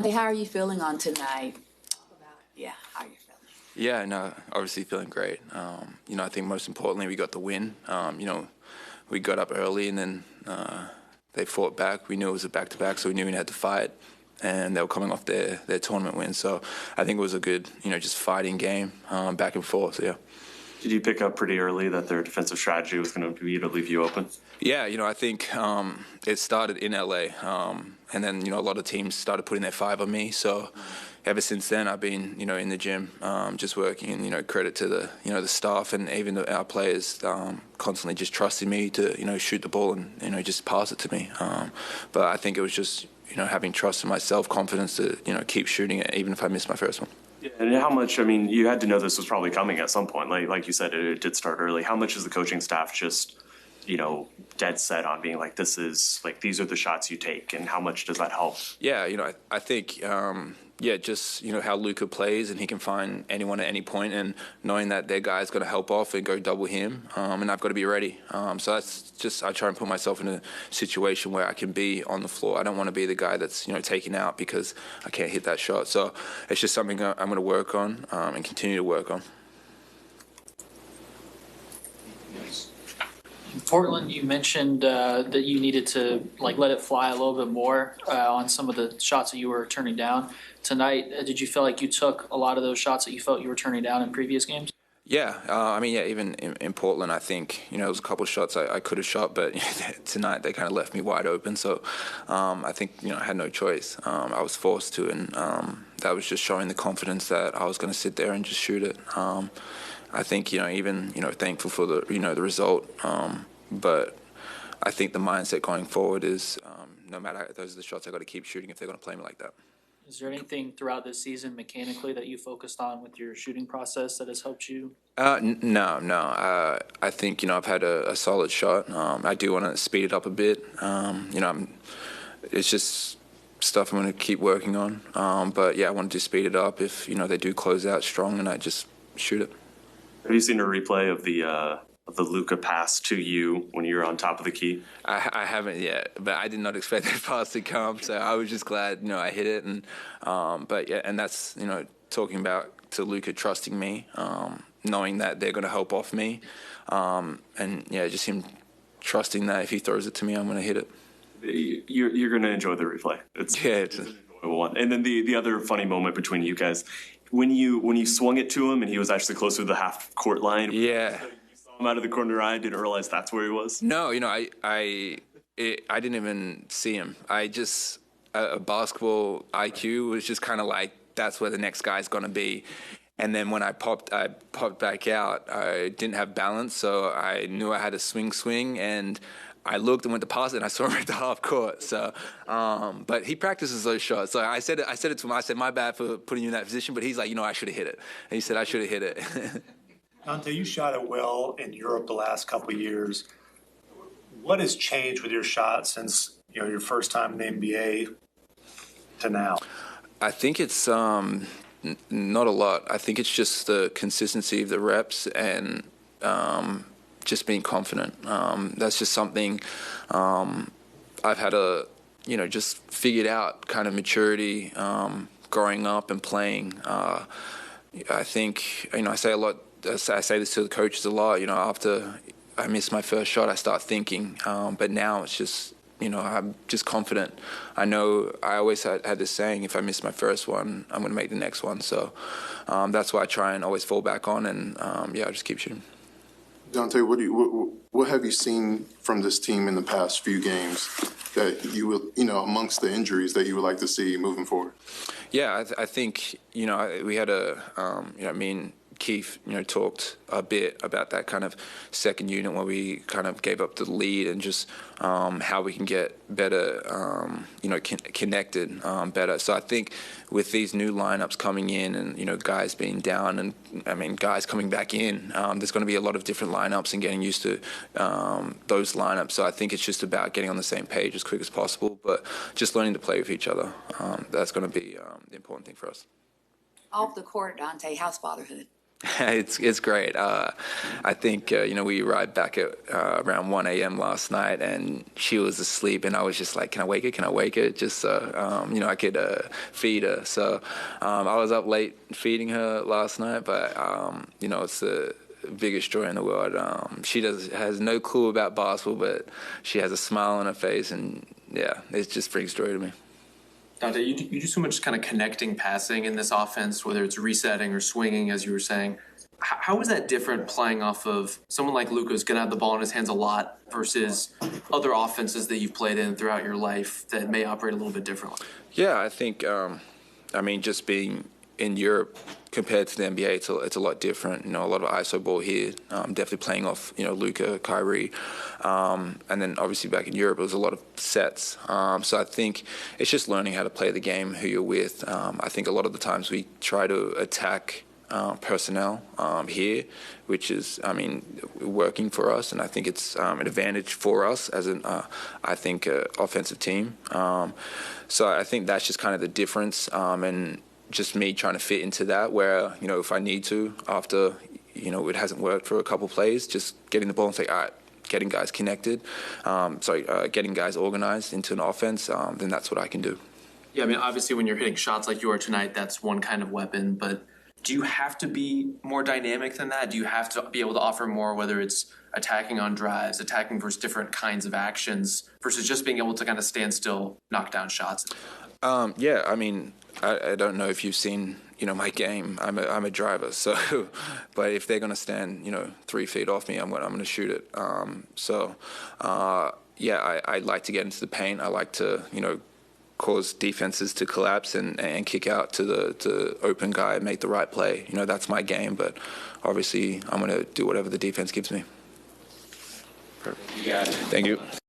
Hey, how are you feeling on tonight? Yeah, how are you feeling? Yeah, no, obviously feeling great. I think most importantly we got the win. We got up early and then they fought back. We knew it was a back-to-back, so we knew we had to fight. And they were coming off their tournament win. So I think it was a good, just fighting game, back and forth, so yeah. Did you pick up pretty early that their defensive strategy was going to be to leave you open? Yeah, I think it started in LA, and then a lot of teams started putting their five on me. So ever since then, I've been in the gym, just working, and credit to the the staff and even our players constantly just trusting me to shoot the ball and just pass it to me. But I think it was just having trust in myself, confidence to keep shooting it even if I missed my first one. Yeah, and how much? I mean, you had to know this was probably coming at some point. Like you said, it did start early. How much is the coaching staff just dead set on being like, this is like, these are the shots you take, and how much does that help? Yeah, I think just how Luka plays, and he can find anyone at any point, and knowing that their guy's going to help off and go double him, and I've got to be ready. So that's just, I try and put myself in a situation where I can be on the floor. I don't want to be the guy that's taken out because I can't hit that shot. So it's just something I'm going to work on and continue to work on. Portland, you mentioned that you needed to let it fly a little bit more on some of the shots that you were turning down tonight. Did you feel like you took a lot of those shots that you felt you were turning down in previous games? Yeah, even in Portland, I think there was a couple of shots I could have shot, but tonight they kind of left me wide open. So I think I had no choice. I was forced to, and that was just showing the confidence that I was going to sit there and just shoot it. I think even thankful for the the result, but I think the mindset going forward is no matter, those are the shots I got to keep shooting if they're going to play me like that. Is there anything throughout this season mechanically that you focused on with your shooting process that has helped you? No. I think I've had a solid shot. I do want to speed it up a bit. It's just stuff I'm going to keep working on. But yeah, I want to speed it up if they do close out strong, and I just shoot it. Have you seen a replay of the Luka pass to you when you were on top of the key? I haven't yet, but I did not expect that pass to come, so I was just glad I hit it. And but yeah, and that's talking about to Luka trusting me, knowing that they're going to help off me, and yeah, just him trusting that if he throws it to me, I'm going to hit it. You're going to enjoy the replay. It's an enjoyable one. And then the other funny moment between you guys, when you swung it to him and he was actually closer to the half court line. Yeah. You saw him out of the corner of your eye. Didn't realize that's where he was. No, I didn't even see him. I just a basketball IQ was just kind of like, that's where the next guy's gonna be. And then when I popped back out. I didn't have balance, so I knew I had to swing, and I looked and went to pass it, and I saw him at the half court. So, but he practices those shots. So I said it to him. I said, my bad for putting you in that position. But he's like, I should have hit it. And he said, I should have hit it. Dante, you shot it well in Europe the last couple of years. What has changed with your shot since your first time in the NBA to now? I think it's not a lot. I think it's just the consistency of the reps and just being confident. That's just something I've had just figured out, kind of maturity, growing up and playing. I think, I say a lot, I say this to the coaches a lot, after I miss my first shot, I start thinking. But now it's just, I'm just confident. I know I always had this saying, if I miss my first one, I'm going to make the next one. So that's why I try and always fall back on, and I just keep shooting. Dante, what have you seen from this team in the past few games that you will, amongst the injuries that you would like to see moving forward? Yeah, I think, we had me and Keith, talked a bit about that kind of second unit where we kind of gave up the lead and just how we can get better, connected better. So I think with these new lineups coming in and, guys being down and, guys coming back in, there's going to be a lot of different lineups and getting used to those lineups. So I think it's just about getting on the same page as quick as possible, but just learning to play with each other. That's going to be the important thing for us. Off the court, Dante, how's fatherhood? It's great. I think we arrived back at around 1 a.m. last night, and she was asleep, and I was just like, "Can I wake her? Can I wake her?" Just so I could feed her. So I was up late feeding her last night, but it's the biggest joy in the world. She has no clue about basketball, but she has a smile on her face, and yeah, it just brings joy to me. Dante, you do so much kind of connecting passing in this offense, whether it's resetting or swinging, as you were saying. How is that different playing off of someone like Luka who's going to have the ball in his hands a lot versus other offenses that you've played in throughout your life that may operate a little bit differently? Yeah, I think, just being in Europe compared to the NBA, it's a lot different. A lot of ISO ball here. Definitely playing off, Luka, Kyrie, and then obviously back in Europe, it was a lot of sets. So I think it's just learning how to play the game, who you're with. I think a lot of the times we try to attack personnel here, which is, working for us, and I think it's an advantage for us as an, offensive team. So I think that's just kind of the difference, and just me trying to fit into that where, if I need to, after, it hasn't worked for a couple plays, just getting the ball and say, all right, getting guys connected, getting guys organized into an offense, then that's what I can do. Yeah, obviously when you're hitting shots like you are tonight, that's one kind of weapon, but do you have to be more dynamic than that? Do you have to be able to offer more, whether it's attacking on drives, attacking versus different kinds of actions, versus just being able to kind of stand still, knock down shots? I don't know if you've seen, my game. I'm a driver, so, but if they're going to stand, 3 feet off me, I'm going to shoot it. I like to get into the paint. I like to, cause defenses to collapse and kick out to the open guy and make the right play. That's my game, but obviously I'm going to do whatever the defense gives me. Perfect. You got it. Thank you.